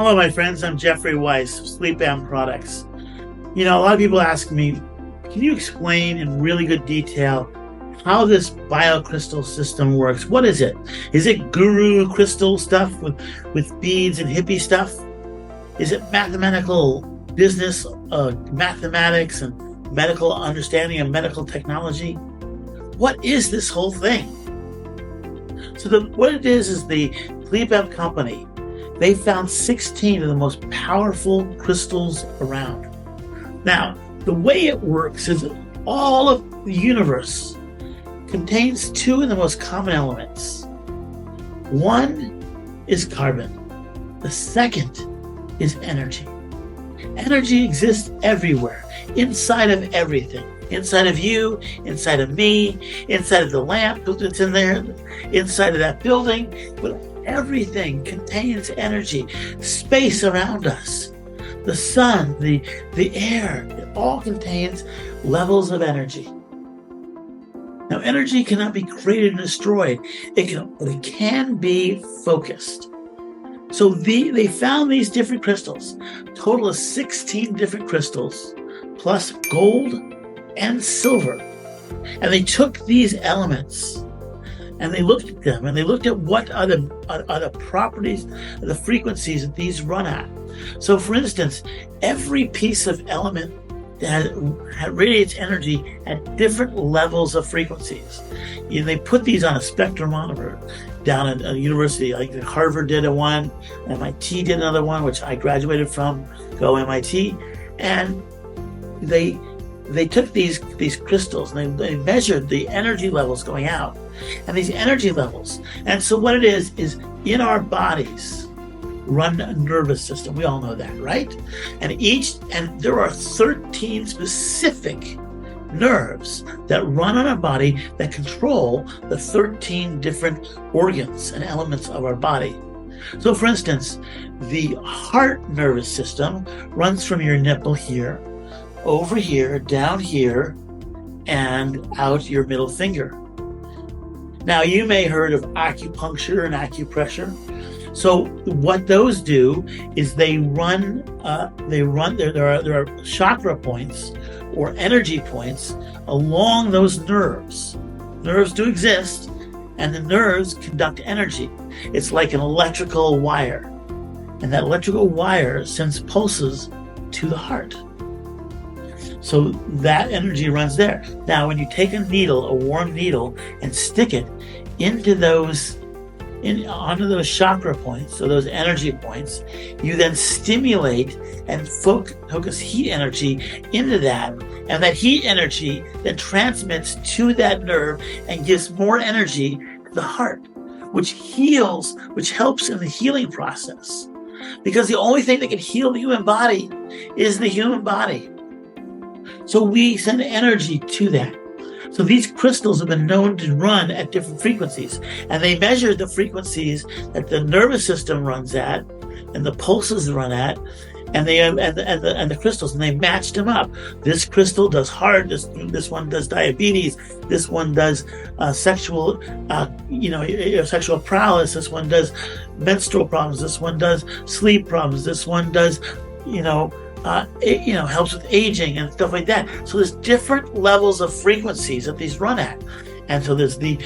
Hello, my friends. I'm Jeffrey Weiss of SleepM Products. A lot of people ask me, can you explain in really good detail how this biocrystal system works? What is it? Is it guru crystal stuff with beads and hippie stuff? Is it mathematical business, mathematics and medical understanding and medical technology? What is this whole thing? So what it is the SleepM company. They found 16 of the most powerful crystals around. Now, the way it works is that all of the universe contains two of the most common elements. One is carbon. The second is energy. Energy exists everywhere, inside of everything. Inside of you, inside of me, inside of the lamp that's in there, inside of that building. But everything contains energy. Space around us, the sun, the air, it all contains levels of energy. Now, energy cannot be created and destroyed. But it can be focused. So they found these different crystals, a total of 16 different crystals, plus gold and silver. And they took these elements and they looked at them and they looked at what are the properties, the frequencies that these run at. So for instance, every piece of element that radiates energy at different levels of frequencies. They put these on a spectrometer down at a university, like Harvard did one, MIT did another one, which I graduated from, go MIT, and they took these crystals and they measured the energy levels going out, and these energy levels. And so what it is in our bodies run a nervous system. We all know that, right? And there are 13 specific nerves that run on our body that control the 13 different organs and elements of our body. So for instance, the heart nervous system runs from your nipple here, over here, down here, and out your middle finger. Now, you may have heard of acupuncture and acupressure. So what those do is there are chakra points or energy points along those nerves. Nerves do exist, and the nerves conduct energy. It's like an electrical wire, and that electrical wire sends pulses to the heart. So that energy runs there. Now, when you take a warm needle, and stick it onto those chakra points, so those energy points, you then stimulate and focus heat energy into that. And that heat energy then transmits to that nerve and gives more energy to the heart, which helps in the healing process. Because the only thing that can heal the human body is the human body. So we send energy to that. So these crystals have been known to run at different frequencies, and they measured the frequencies that the nervous system runs at, and the pulses run at, and the crystals, and they matched them up. This crystal does heart. This one does diabetes. This one does sexual prowess. This one does menstrual problems. This one does sleep problems. This one does helps with aging and stuff like that. So there's different levels of frequencies that these run at. And so there's the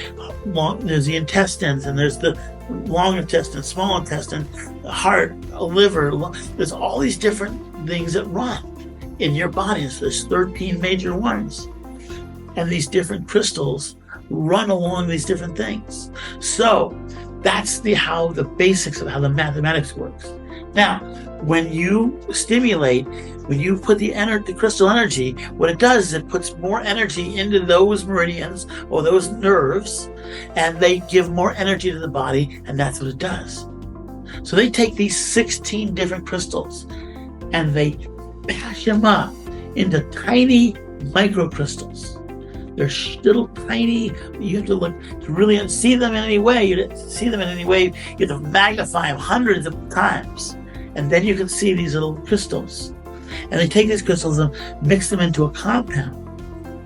intestines, and there's the long intestine, small intestine, heart, liver. There's all these different things that run in your body. So there's 13 major ones. And these different crystals run along these different things. So that's the basics of how the mathematics works. Now, when you put the crystal energy, what it does is it puts more energy into those meridians or those nerves, and they give more energy to the body, and that's what it does. So they take these 16 different crystals and they mash them up into tiny microcrystals. They're little tiny. You have to look to really see them in any way. You have to magnify them hundreds of times. And then you can see these little crystals. And they take these crystals and mix them into a compound.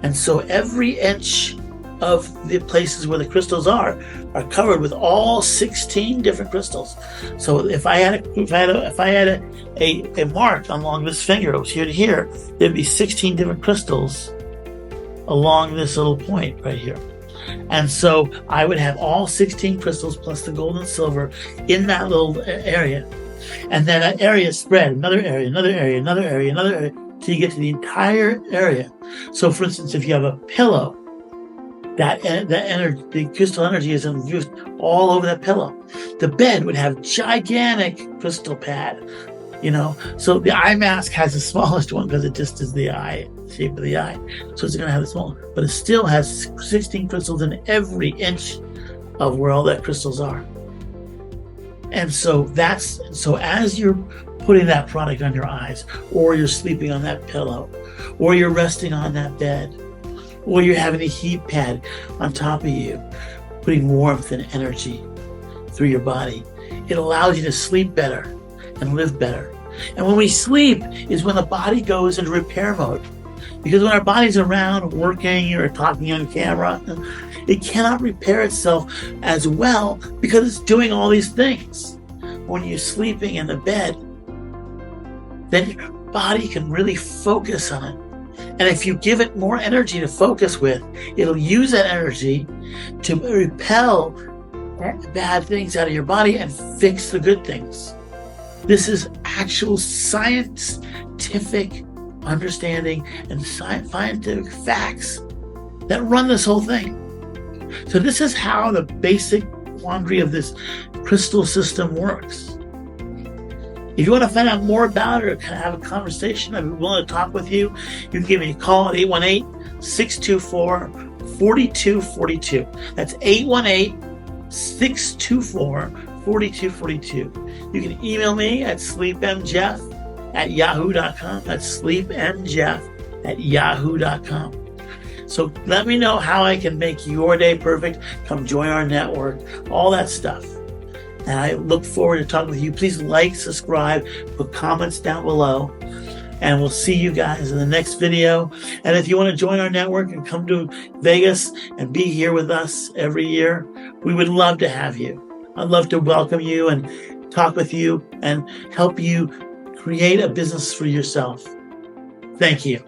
And so every inch of the places where the crystals are covered with all 16 different crystals. So if I had a mark along this finger, it was here to here, there'd be 16 different crystals along this little point right here. And so I would have all 16 crystals plus the gold and silver in that little area. And then that area spread, another area, another area, another area, another area, till you get to the entire area. So for instance, if you have a pillow, that energy, the crystal energy is infused all over that pillow. The bed would have gigantic crystal pad, So the eye mask has the smallest one because it just is the eye, shape of the eye. So it's going to have the small, but it still has 16 crystals in every inch of where all that crystals are. And so as you're putting that product on your eyes, or you're sleeping on that pillow, or you're resting on that bed, or you're having a heat pad on top of you, putting warmth and energy through your body, it allows you to sleep better and live better. And when we sleep is when the body goes into repair mode. Because when our body's around working or talking on camera, it cannot repair itself as well because it's doing all these things. When you're sleeping in the bed, then your body can really focus on it. And if you give it more energy to focus with, it'll use that energy to repel bad things out of your body and fix the good things. This is actual scientific understanding and scientific facts that run this whole thing. So this is how the basic quandary of this crystal system works. If you want to find out more about it or kind of have a conversation, I'd be willing to talk with you. You can give me a call at 818-624-4242. That's 818-624-4242. You can email me at sleepmjeff@yahoo.com. That's sleepmjeff@yahoo.com. So let me know how I can make your day perfect. Come join our network, all that stuff. And I look forward to talking with you. Please like, subscribe, put comments down below. And we'll see you guys in the next video. And if you want to join our network and come to Vegas and be here with us every year, we would love to have you. I'd love to welcome you and talk with you and help you create a business for yourself. Thank you.